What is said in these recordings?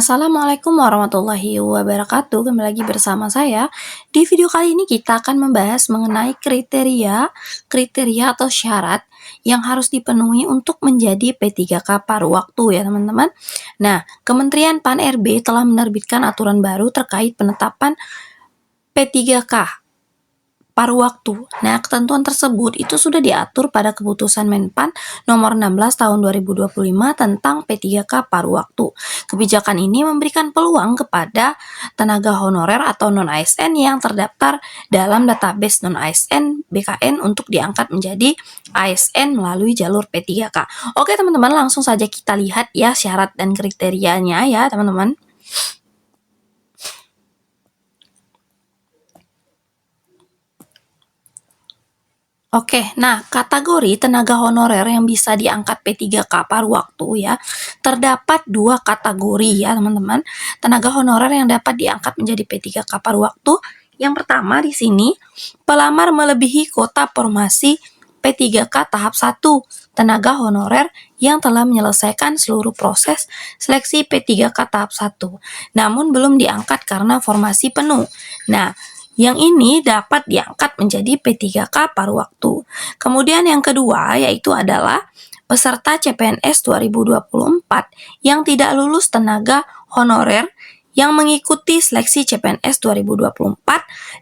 Assalamualaikum warahmatullahi wabarakatuh. Kembali lagi bersama saya. Di video kali ini kita akan membahas mengenai kriteria atau syarat yang harus dipenuhi untuk menjadi P3K paruh waktu ya teman-teman. Nah, Kementerian Pan-RB telah menerbitkan aturan baru terkait penetapan P3K paruh waktu. Nah, ketentuan tersebut itu sudah diatur pada keputusan Menpan nomor 16 tahun 2025 tentang P3K paruh waktu. Kebijakan ini memberikan peluang kepada tenaga honorer atau non-ASN yang terdaftar dalam database non-ASN BKN untuk diangkat menjadi ASN melalui jalur P3K. Oke teman-teman, langsung saja kita lihat ya syarat dan kriterianya ya teman-teman. Oke, nah kategori tenaga honorer yang bisa diangkat P3K paruh waktu ya, terdapat dua kategori ya teman-teman. Tenaga honorer yang dapat diangkat menjadi P3K paruh waktu. Yang pertama di sini, pelamar melebihi kota formasi P3K tahap 1, tenaga honorer yang telah menyelesaikan seluruh proses seleksi P3K tahap 1, namun belum diangkat karena formasi penuh. Nah, yang ini dapat diangkat menjadi P3K paruh waktu. Kemudian yang kedua yaitu adalah peserta CPNS 2024 yang tidak lulus tenaga honorer yang mengikuti seleksi CPNS 2024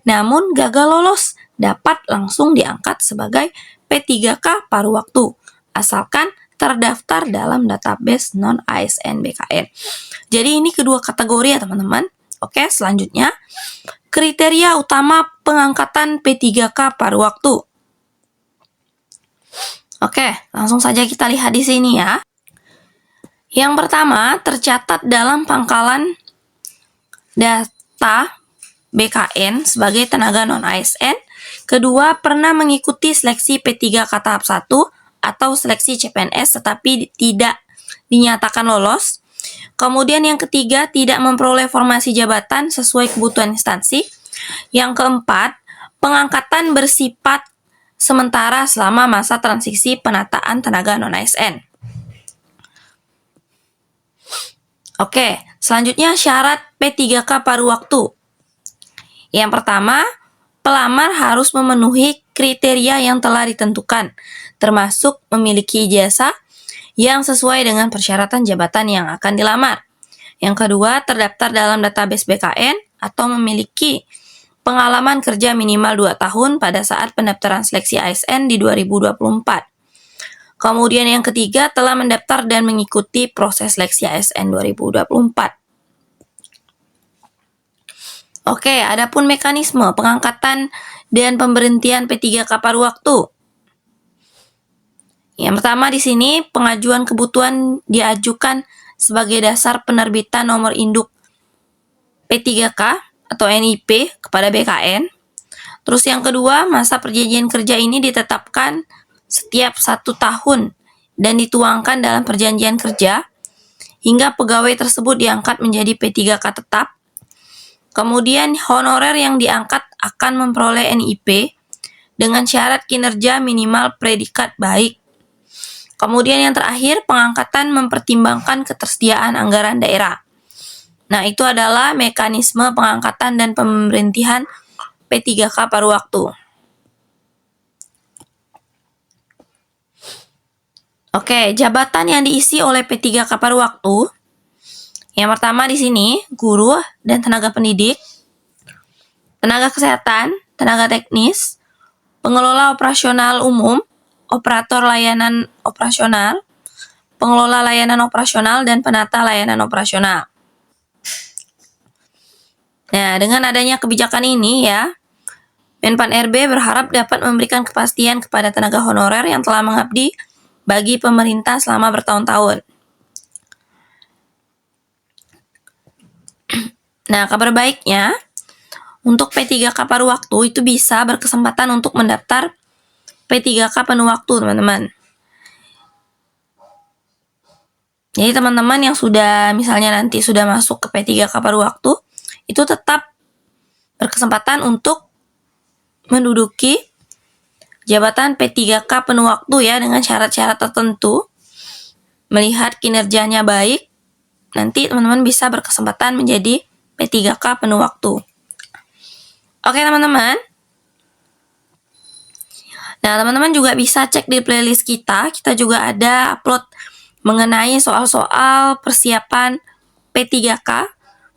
namun gagal lolos dapat langsung diangkat sebagai P3K paruh waktu asalkan terdaftar dalam database non-ASN BKN. Jadi ini kedua kategori ya teman-teman. Oke, selanjutnya kriteria utama pengangkatan P3K paruh waktu. Oke, langsung saja kita lihat di sini ya. Yang pertama, tercatat dalam pangkalan data BKN sebagai tenaga non-ASN. Kedua, pernah mengikuti seleksi P3K tahap 1 atau seleksi CPNS tetapi tidak dinyatakan lolos. Kemudian yang ketiga, tidak memperoleh formasi jabatan sesuai kebutuhan instansi. Yang keempat, pengangkatan bersifat sementara selama masa transisi penataan tenaga non-ASN. Oke, selanjutnya syarat P3K paruh waktu. Yang pertama, pelamar harus memenuhi kriteria yang telah ditentukan, termasuk memiliki ijazah yang sesuai dengan persyaratan jabatan yang akan dilamar. Yang kedua, terdaftar dalam database BKN atau memiliki pengalaman kerja minimal 2 tahun pada saat pendaftaran seleksi ASN di 2024. Kemudian yang ketiga, telah mendaftar dan mengikuti proses seleksi ASN 2024. Oke, adapun mekanisme pengangkatan dan pemberhentian P3K paruh waktu. Yang pertama di sini pengajuan kebutuhan diajukan sebagai dasar penerbitan nomor induk P3K atau NIP kepada BKN. Terus yang kedua, masa perjanjian kerja ini ditetapkan setiap 1 tahun dan dituangkan dalam perjanjian kerja hingga pegawai tersebut diangkat menjadi P3K tetap. Kemudian honorer yang diangkat akan memperoleh NIP dengan syarat kinerja minimal predikat baik. Kemudian yang terakhir, pengangkatan mempertimbangkan ketersediaan anggaran daerah. Nah, itu adalah mekanisme pengangkatan dan pemberhentian P3K paruh waktu. Oke, jabatan yang diisi oleh P3K paruh waktu. Yang pertama di sini, guru dan tenaga pendidik, tenaga kesehatan, tenaga teknis, pengelola operasional umum, operator layanan operasional, pengelola layanan operasional, dan penata layanan operasional. Nah, dengan adanya kebijakan ini ya, Menpan RB berharap dapat memberikan kepastian kepada tenaga honorer yang telah mengabdi bagi pemerintah selama bertahun-tahun. Nah, kabar baiknya, untuk P3K paruh waktu itu bisa berkesempatan untuk mendaftar P3K penuh waktu, teman-teman. Jadi teman-teman yang sudah misalnya nanti sudah masuk ke P3K paruh waktu, itu tetap berkesempatan untuk menduduki jabatan P3K penuh waktu ya dengan syarat-syarat tertentu, melihat kinerjanya baik. nanti teman-teman bisa berkesempatan menjadi P3K penuh waktu. Oke teman-teman. Nah, teman-teman juga bisa cek di playlist kita. Kita juga ada upload mengenai soal-soal persiapan P3K,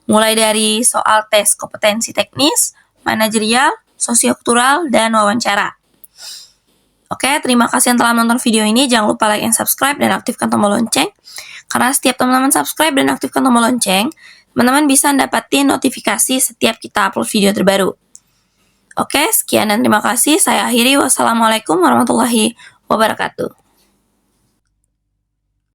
mulai dari soal tes kompetensi teknis, manajerial, sosiokultural, dan wawancara. Oke, terima kasih yang telah menonton video ini. Jangan lupa like and subscribe dan aktifkan tombol lonceng. Karena setiap teman-teman subscribe dan aktifkan tombol lonceng, teman-teman bisa mendapatkan notifikasi setiap kita upload video terbaru. Oke, sekian dan terima kasih. Saya akhiri. Wassalamualaikum warahmatullahi wabarakatuh.